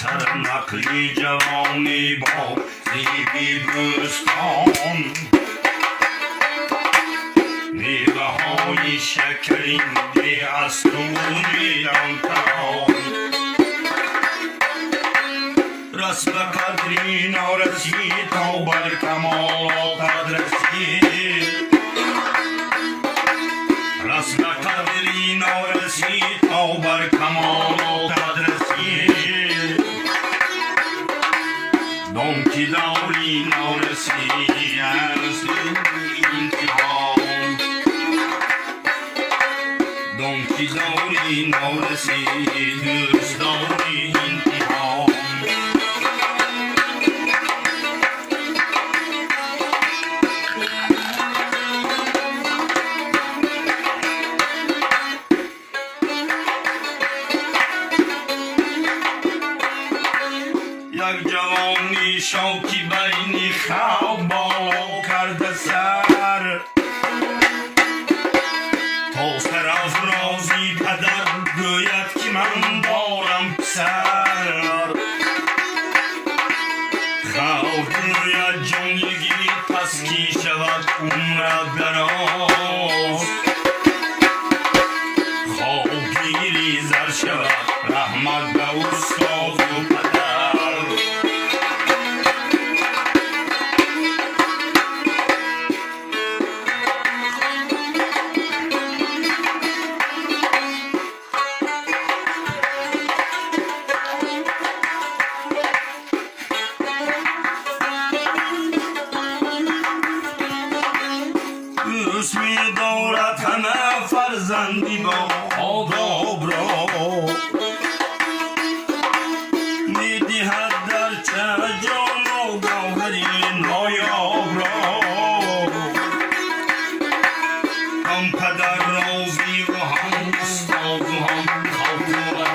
سر نقلی جوانی با زیبی بستان میوه های شکرینده از توری انتران رسم قدری نارسید تا بر کمالات رسید رسم قدری نارسید تا بر کمالات رسید دم کی دوری نارسید از انتقام دم کی دوری نارسید از دوری انتقام یک جوانی شوکی بین خواب بالا کرده سر تا سر از رازی پدر گوید که من دارم پسر خواب گوید جانگی پس کی شود عمر دراز خواب گیری زر شود رحمت به استاد و پدر دوست می دارد همه فرزندی با آداب را می دهد در چه جان و گوهری نایاب را هم پدر راضی و هم استاد و هم خاطر